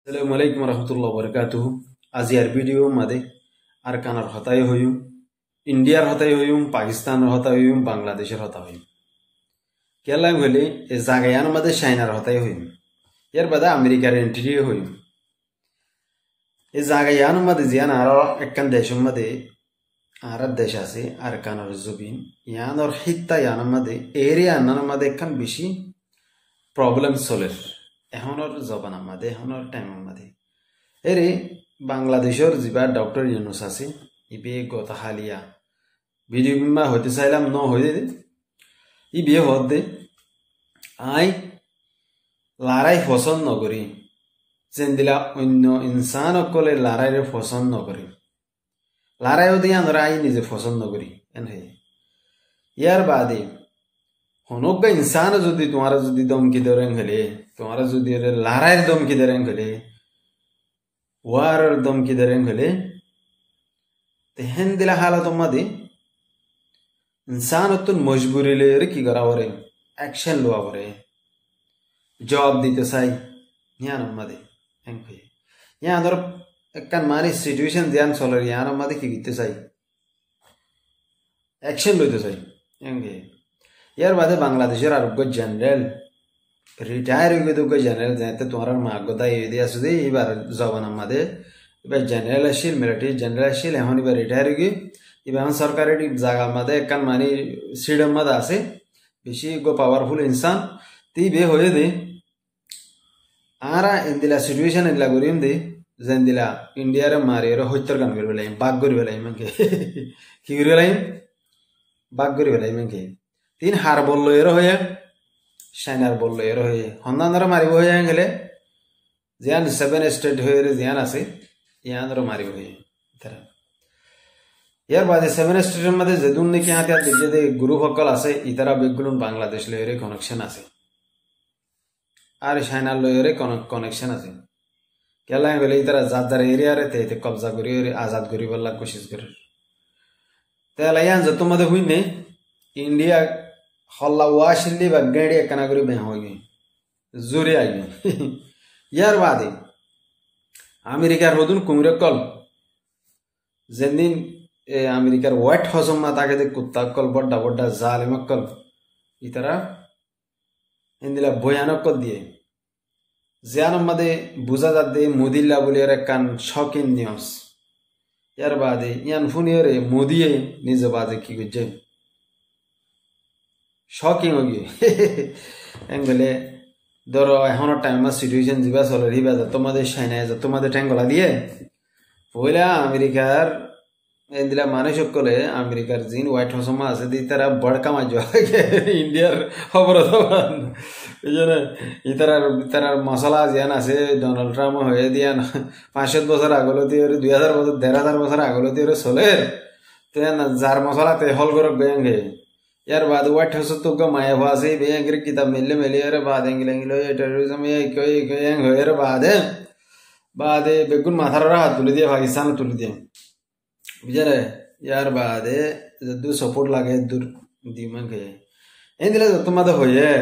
Assalamualaikum warahmatullahi wabarakatuh. Aziyar video made arkanar hotai hoyum, India hotai hoyum, Pakistan hotai hoyum, Bangladesh hotai hoyum. Kela ngole e zagayan made China hotai hoyum. Yer bada America entity hoyum. E zagayan made ziyan aro ekkan deshum made Arab desh ase arkanar zubin. Yan or hitta yan made area nan made ekkan bishi problem soler. এখনৰ জবান আমাদে এখনৰ time আমাদে এৰে বাংলাদেশৰ জিবা doctor Yunus আছে ইবে গত হালিয়া ভিডিও মা হতে চাইলাম ন হইদে ই বিয়ে হদে আই লারাই পছন্দ নকৰি যেন্দিলা অন্য ইনসান অকলে লারাইৰে পছন্দ নকৰি লারাইও দিয়া নৰা আই নিজে পছন্দ নকৰি এনহে ইয়াৰ বাদে হনকা ইনসান যদি তোমারা যদি দমকি দেরেন হলে তোমারা যদি লারাইর দমকি দেরেন হলে ওয়ার দমকি দেরেন হলে তেহেন দিলা হালত মাদে ইনসান তো মজবুরি লে কি করা পরে অ্যাকশন লওয়া পরে জবাব দিতে চাই ইয়ান মাদে এনকে ইয়ান ধর একখান মানে সিচুয়েশন ধ্যান চলে ইয়ান মাদে কি দিতে চাই অ্যাকশন লইতে চাই এনকে यार बादे बांग्लादेशर आरोग्य जनरल रिटायर हो गए जनरल जाते तुम्हारा मागोदा ये दिया सुदे इबार जवाना मादे इबार जनरल अशिल मिलिटरी जनरल अशिल एहन इबार रिटायर हो गए इबार सरकारी जागा मादे एकन मानी फ्रीडम मादा आसे बेशी गो पावरफुल इंसान ती बे होये दे आरा इंदिला सिचुएशन इंदिला गुरिम दे जंदिला इंडिया रे मारे रे होत्तर गान गरि बेलाय बाग गरि बेलाय मंके की गरि बेलाय बाग गरि बेलाय मंके तीन हार बोललो एरो होये शाइनार बोललो एरो होये हन्नानर मारिब होये गेले जियान 7 स्टेट होये रे जियान आसे यानर मारिब होये इतरा यार बादे 7 स्टेट मध्ये जदुन ने क्या त्या जेदे ग्रुप हकल आसे इतरा बेगुलुन बांग्लादेश ले रे कनेक्शन आसे आर शाइनार लो रे कनेक्शन आसे केला गेले इतरा जादार एरिया रे ते कब्जा करी रे आजाद करी बल्ला कोशिश करे तेला यान जतो मध्ये हुइने इंडिया हल्ला वाशिल्ली बा गेडी कनागरी बे होगी जुरे आगी यार बादे अमेरिकार होदुन कुमरे कल जेनिन ए अमेरिकार व्हाइट हाउस मा ताके दे कुत्ता कल बड्डा बड्डा जालिम कल इतरा इंदिला भयानक कल दिए जियान मदे बुझा जादे मोदिल्ला बोलियर कान शॉकिंग न्यूज यार बादे यान फुनियरे मोदी निजे बादे की गुजे शॉकिंग होगी एंगले धरो एहन टाइम सिचुएशन जीवा चले रिबा तुम्हारे चाइना तुम्हारे टेंगला दिए पहले अमेरिकार एंदिला मानुष कले अमेरिकार जिन व्हाइट हाउस में आसे दी तरह बड़का माजो इंडियार अवरोध इजने इतरा मसला जियान आसे डोनाल्ड ट्रम्प होये दियान 500 বছর আগলতি 2000 বছর 1500 বছর আগলতি চলে তেন যার মসলা তে হল করে বেঙ্গে यार बाद व्हाइट हाउस तो का माया भाषे बे अंग्रेज किताब मिलले मिले यार बाद इंग्लिश टेररिज्म ये कोई यंग हो यार बाद बेगुन माथा रा तुले दिया पाकिस्तान तुले दिया बिचारे यार बाद जदु सपोर्ट लागे दूर दिमन के एंदिला तुम्हादा होये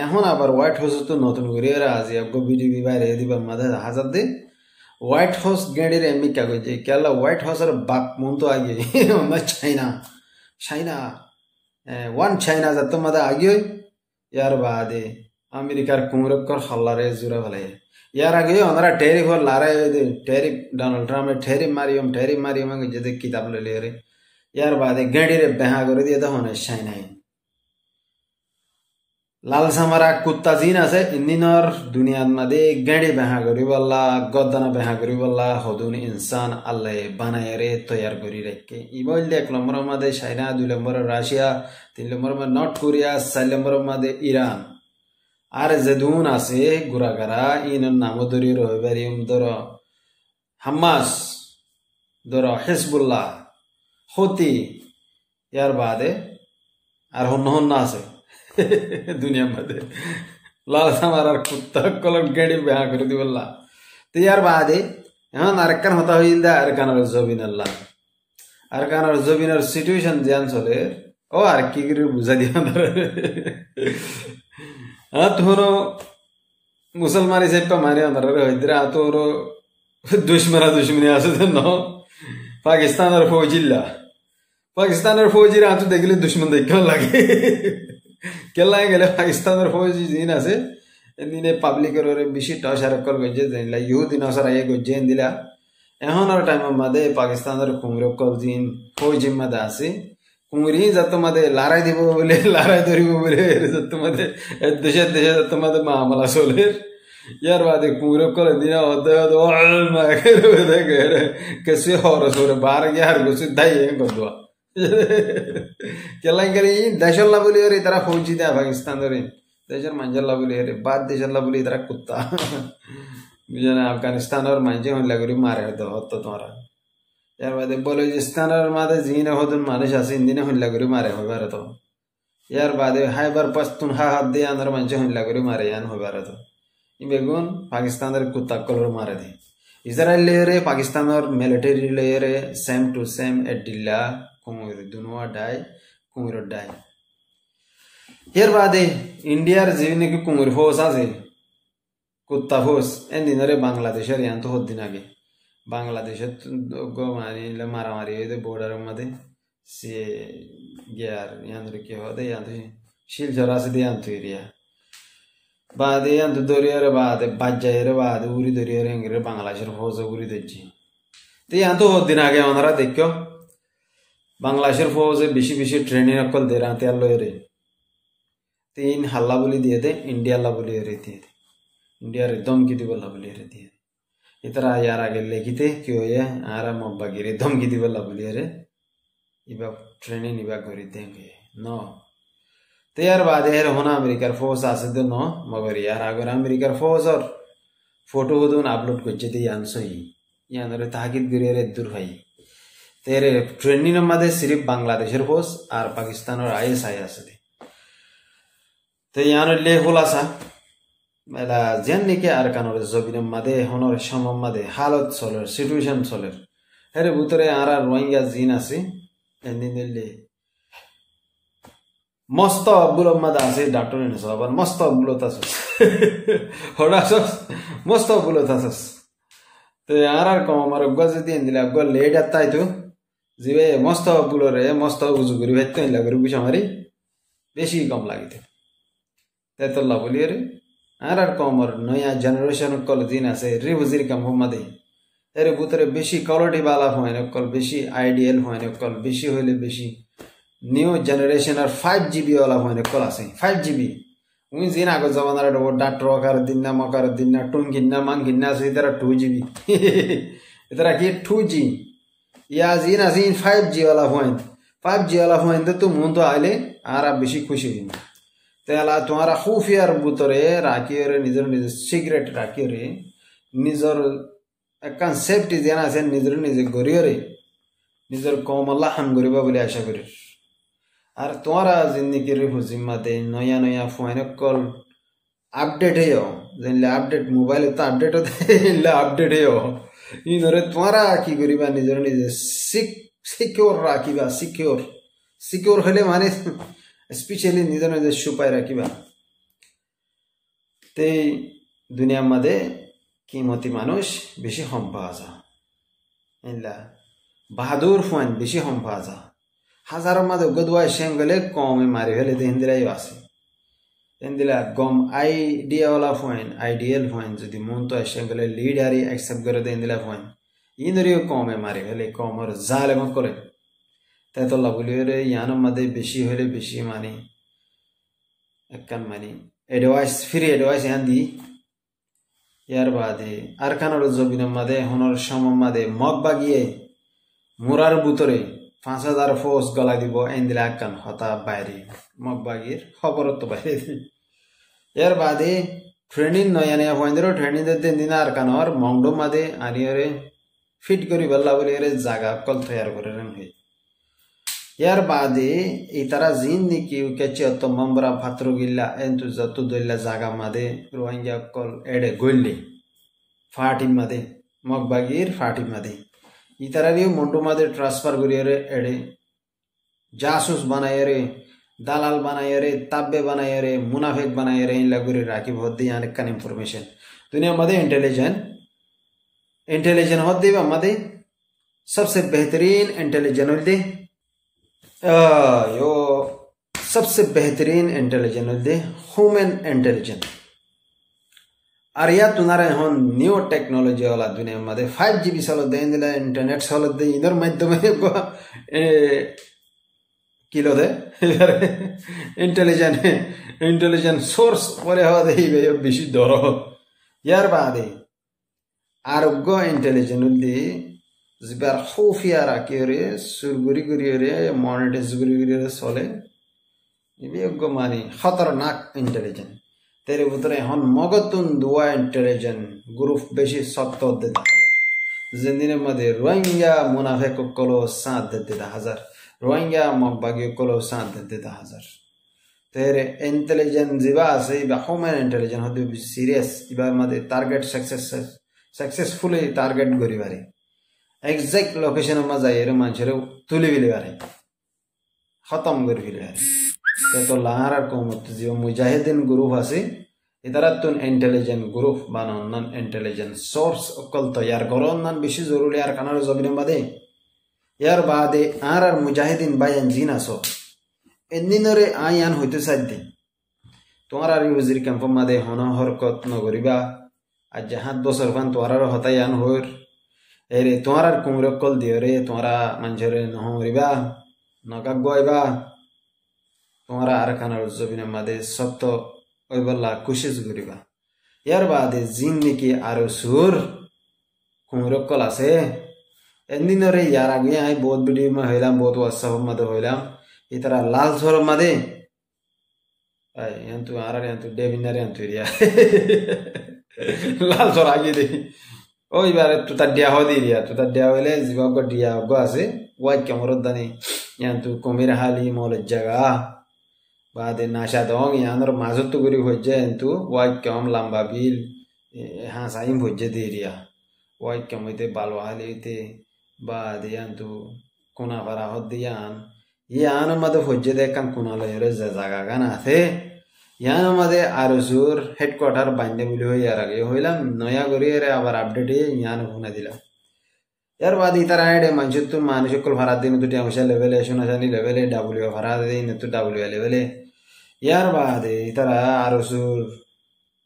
এখন আবার হোয়াইট হাউস তো নতুন করে আজি আপগো বিডিবি বাইরে দিবা মাদা হাজার দে হোয়াইট হাউস গেডের এমনি কাগজ যে কেলা হোয়াইট হাউসের বাপ মন তো আগে না চাইনা চাইনা वन चाइना जातो मदा आगे यार बादे अमेरिकार कुमरकर हल्लारे जुरा भले यार आगे ओनरा टेरिफ और लारा दे टेरिफ डोनाल्ड ट्रम्प टेरिफ मारियम जदे किताब ले रे यार बादे गेडी रे बेहा करे दिए तो होने चाइना लाल समारा कुत्ता जीन আছে ইন্দিনর দুনিয়ার মধ্যে গেডি বেহা করি বল্লা গদনা বেহা করি বল্লা হদুন ইনসান আল্লাহ বানায় রে তৈয়ার করি রাখে ইবল এক নম্বর মধ্যে চাইনা 2 নম্বর রাশিয়া 3 নম্বর মধ্যে নর্থ কোরিয়া 4 নম্বর মধ্যে ইরান আর জেদুন আছে গুরাগারা ইনর নাম ধরি রহবারিম ধর হামাস ধর হিজবুল্লাহ হুতি ইয়ার বাদে আর হন্ন আছে दुनिया मध्ये लाल समारार कुत्ता कलक गेडी बेहा करी दी बल्ला तो यार बादे यहाँ अरकान होता हुइंदा अरकानर जबिनल्ला अरकानर जबिनर सिचुएशन जान चले ओ आर की गिरी बुझा दिया हाँ तुहनो ಮುಸಲ್ಮಾನಿ ಸೆಪ್ಪ ಮಾರಿ ಅಂದ್ರ ಇದ್ರೆ ಆತೋರು दुश्मनी असं न पाकिस्तान फौजीला पाकिस्तान फौजी आतू देखील दुश्मन देखील लागे केला गेले पाकिस्तान फौजी जिन আছে এদিনে পাবলিকের বেশি টর্চার কল গজে দিলা ইহুদি নসরা এ গজে দিলা এখন আর টাইম মধ্যে পাকিস্তানের কুমরো কল দিন ফৌজি মধ্যে আছে কুমরি যত মধ্যে লড়াই দিব বলে লড়াই ধরিব বলে যত মধ্যে দেশে দেশে যত মধ্যে মামলা চলে यार बादे कुमरे को दिना होता है तो मैं कह रहे कैसे हो रहा सोरे बाहर यार कुछ दाई है कोदवा केला करे देशला बोली रे तेरा फौजी दे पाकिस्तान रे देशर मंजला बोली रे बाद देशला बोली तेरा कुत्ता मुझे अफगानिस्तान और मंजे होने लगे मारे तो होता तुम्हारा यार बादे बलूचिस्तान और मादे जीने हो तुम माने शासी इंदिने होने लगे मारे हो बारे तो यार बादे हाइबर पश्तूनख्वा हद्दे अंदर मंजे होने लगे मारे यान हो बारे तो बेगुन पाकिस्तान कुत्ता कलर मारे थे इजराइल रे पाकिस्तान और मिलिटरी रे सेम टू सेम एडिला कुमुर दुनुआ डाई कुमुर डाई यार बादे इंडिया जीवने की कुमुर फोस आसे कुत्ता फोस एन दिन रे बांग्लादेश यान तो होत दिन आगे बांग्लादेश गो मारी ले मारा मारी ते बॉर्डर मध्ये से यार यान रे के होते यान तो शील जरा से यान तो एरिया बादे अंत दोरियारे बादे बाजायरे बादे उरी दोरियारे इंगरे बांग्लादेशर फौज उरी देजी ते यहाँ तो दिन आगे हमारा देखो बांग्लादेशर फौज बेशी बेशी ट्रेनिंग अकल दे रहा थे अल्लो रे तीन हल्ला बोली दिए थे इंडिया ला बोली रे थी इंडिया रे दम की दिवला बोली रे थी इतना यार आगे लेगी थे क्यों ये आरा मब्बा गिरे दम की दिवला बोली रे इबा ट्रेनिंग इबा करी देंगे नो तो यार बाद यार होना अमेरिकार फोर्स आसे तो नो मगर यार अगर अमेरिकार फोर्स और फोटो हो तो अपलोड कर चेते यान सही यान रे ताकिद गिरे रे दूर भाई तेरे ट्रेनिंग मध्ये सिर्फ बांग्लादेशर फोर्स और पाकिस्तान और ISI आसे थे तो यान ले होला सा मेला जन निके अरकान और जबिन मध्ये होनर शम मध्ये हालत सोलर सिचुएशन सोलर हेरे बुतरे आरा रोहिंग्या जीन आसे एंदिन ले मस्त बुलो मदा से डॉक्टर ने सब मस्त बुलो तास होडासस मस्त बुलो तासस तो यार को हमर गज दिन दिला गो लेट आता है तो जीवे मस्त बुलो रे मस्त उजुगुरी भेटते लगरु बिच हमारी बेसी कम लागि थे ते तो ला बोलिए रे यार को हमर नया जनरेशन कल दिन से रिवजिर कम मदे अरे बुतरे बेसी क्वालिटी वाला होने कल बेसी आइडियल होने कल बेसी होले बेसी न्यू जनरेशन और 5GB वाला होने कला से 5GB उन जीना को जमाना रे वो डाक्टर कर दिना मकर दिना टुन गिन्ना मांग गिन्ना से इधर 2GB इधर की 2G या जीना जीन 5G वाला होने तो तुम मुंतो आले आरा बेसी खुशी दिन तेला तुम्हारा खुफियार बुतरे राखी रे निजर निज सिगरेट राखी रे निजर एकन सेफ्टी देना से निजर निज गरियो रे निजर कोमला हम गरिबा बोले आशा करी और तुम्हारा जिंदगी रे जिम्मा दे नया नया फोन कॉल अपडेट है यो जिनले अपडेट मोबाइल तो अपडेट होते ले अपडेट है यो इन रे तुम्हारा की गरिबा निजर निज सिक्योर राखीबा सिक्योर हले माने स्पेशली निजर निज छुपाई राखीबा ते दुनिया मध्ये किमती मानुष बेशी हंपाजा इनला बहादुर फोन बेशी हंपाजा हजारों मध्य गदवा शेंगले कौम मारी हेले दे हिंदिला वासे हिंदिला गम आइडिया वाला फोन आइडियल फोन जदि मुन तो शेंगले लीड यारी एक्सेप्ट करे दे हिंदिला फोन इनरियो कौम मारी हेले कौम और जाले मकोले ते तो लगुलियो रे यान मध्य बेशी हेले बेशी मानी एकन मानी एडवाइस फ्री एडवाइस यान दी यार बादे अरकान और जबिन मध्य होनर शम मध्य मग बागिए मुरार बुतरे 5000 फोर्स गला দিব এন্দিলা কান হতা বাইরে মগবাগির খবর তো বাইরে এর বাদে ট্রেনিং নয়া নয়া হইন্দর ট্রেনিং দে দিনার কানর মংডো মাদে আনিরে ফিট করি বল্লা বলি এর জায়গা কল তৈয়ার করে রেন হই এর বাদে এই তারা জিন্দি কি কেচে তো মমরা ফাত্র গিল্লা এন্তু যত দইলা জায়গা মাদে রোহিঙ্গা কল এডে গইলি ফাটি মাদে মগবাগির ফাটি মাদে इतरा भी मोटो मादे ट्रांसफर करिए रे एडे जासूस बनाए रे দালাল বানাইরে তাব্বে বানাইরে মুনাফিক বানাইরে ইনলা করে রাখিব হদ্দি অনেক কান ইনফরমেশন दुनिया मदे इंटेलिजेंट होती है मदे सबसे बेहतरीन इंटेलिजेंट होती यो सबसे बेहतरीन इंटेलिजेंट होती ह्यूमन इंटेलिजेंट और या तुम्हारे हों न्यू टेक्नोलॉजी वाला दुनिया मदे 5G भी सालो दे इंदिला इंटरनेट सालो दे इधर माध्यमे को किलो दे इधर इंटेलिजेंट सोर्स बोले हो दे ही ये बिशी दोरो यार बादे आरोग्य इंटेलिजेंट होती जिबार खुफिया राकियोरे सुरगुरी गुरियोरे मॉनिटर्स गुरियोरे सोले ये योग्य मानी खतरनाक इंटेलिजेंट तेरे बुतरे हन मगतुन दुआ इंटेलिजेंट ग्रुप बेशी सत्तो देता जिंदगी में दे रोहिंग्या मुनाफिक कोलो साथ देता हजार रोहिंग्या मगबागी कोलो साथ देता हजार तेरे इंटेलिजेंट जिबा से ह्यूमन इंटेलिजेंट होते सीरियस इबार मदे टारगेट सक्सेसफुली टारगेट गरी बारे एग्जैक्ट लोकेशन में जाइए मानछरे तुली बिले बारे खत्म गरी बिले बारे तो लाहार को मत जो मुजाहिदीन ग्रुप आसे इधरतुन इंटेलिजेंट ग्रुप बानन इंटेलिजेंट सोर्स अकल तैयार करो नन बेशी जरूरी यार कानार जबिने बादे यार बादे आर मुजाहिदीन बायन जीना सो एन्निनरे आयान होते साध्य तुम्हारा वजीर कैंप मादे होना हरकत न करिबा आज जहां बसर फान तुम्हारा हतायान होर एरे तुम्हारा कुमर कल दियो रे तुम्हारा मंजरे न होरिबा न गगवाइबा तुम्हारा आर कानार जबिने मादे सत्त ओइबल्ला कोशिश करिबा यार बादे जिंदगी आरो सुर कुमर कल आसे एन्निनरे यार आगे आई बहुत वीडियो में होइलाम बहुत व्हाट्सएप में होइलाम इतरा लाल छोर मदे यंतु आरा यंतु डेविनर यंतु रिया लाल छोर आगे दे ओ इबारे तु तड्डिया हो दिरिया तु तड्डिया होले जीवा गडिया गो आसे वाइ कमरो दने यंतु कोमिर हाली मोल जगा बादे नाशा दोंग यानर माजत गुरी होजे यंतु वाइ कम लंबा बिल हां साइम होजे दिरिया वाइ कमइते बालवा हालीते बादे यंतु कोना भरा हो दियान यान मदे होजे दे कान कुनाले रे जागा गाना थे यान मदे आरजुर हेडक्वार्टर बांधे बुली हो यार आगे होइलाम नया गरी रे आबार अपडेट यान होना दिला यार बाद इतर आइडे मंजुतुन मानसिकल भरा दिन दुटिया होशा लेवल एशुना जानी लेवल डब्ल्यू भरा दे न तो डब्ल्यू लेवल यार बाद इतर आरजुर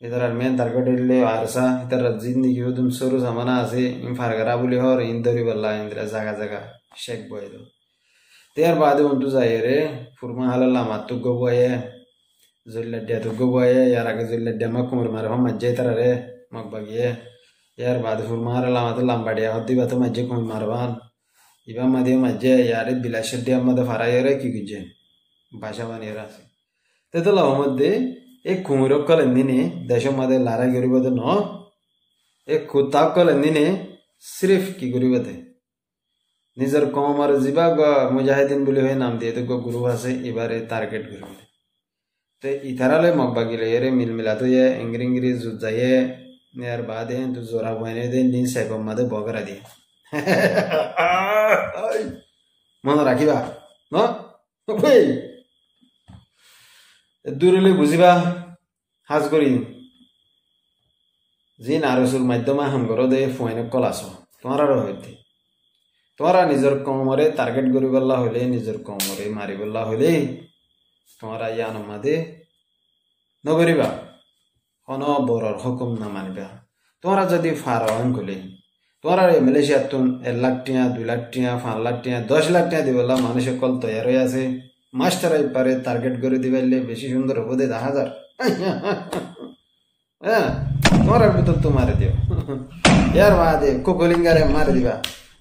इतर मेन टारगेट ले आरसा इतर जिंदगी उदुम सुरु समाना आसे इन फारगरा बुली हो इंदरी बल्ला इंद्रा जागा जागा शेक बॉय दो तेर बाद उंटू जाए रे फुरमा हालला मातु गोबोये जुल्लड्या तो गोबोये यार आगे जुल्लड्या मकुमर मारे हम मज्जे तर रे मगबगिये यार बाद फुरमा हालला मातु लंबाडिया होती बात मज्जे कुमर मारवान इबा मदे मज्जे यार बिलाशड्या मदे फरा यार की गुजे भाषा बनी रासे ते तो लाव मदे एक कुमरो कलंदिने देश मदे लारा गिरी बदे न एक खुताब कलंदिने सिर्फ की गुरी बदे निजर कमर जिबा मुजाहिदीन बुले होय नाम दिए तो गुरु आसे इबारे टारगेट गुरु तो इथाराले मगबागिले येरे मिल मिला तो ये इंग्रिंग्री जुत जाए यार बाद है तो जोरा बने दे नी सेको मदे बगरा दिए मन राखिबा न ओइ दूरले बुझिबा हाज करी जिन आरसुर माध्यमा हम गरो दे फोइन कलासो तुम्हारा होइते तुम्हारा निजर कमरे टारगेट करी बल्ला होले निजर कमरे मारी बल्ला होले तुम्हारा यान मदे नगरिबा हनो बरर हुकुम न मानिबा तुम्हारा जदि फारवान खुले तुम्हारा मालয়েশিয়া तुन 1 लाख टिया 2 लाख टिया 5 लाख टिया 10 लाख टिया दिबल्ला मानुष कल तैयार হই আছে मास्टर आई पारे टारगेट করে দিবাইলে বেশি সুন্দর হবে 10000 হ্যাঁ তোমার ভিতর তো মারে দিও यार বাদে কোকলিঙ্গারে মার দিবা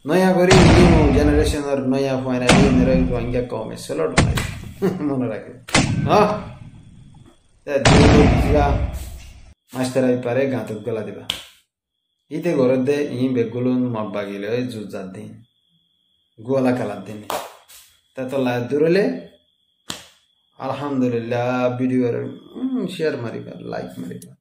नया गरी न्यू जनरेशन और नया फाइनली मेरे रोहिंग्या कौम में सलोट मारे मन रखे हां ते दिया मास्टर आई पारे गातक गला दिबा इते गरदे इ बेगुलन मबागिले जुजा दिन गोला कला दिन ता ला दुरले अल्हम्दुलिल्लाह वीडियो शेयर मारिबा लाइक मारिबा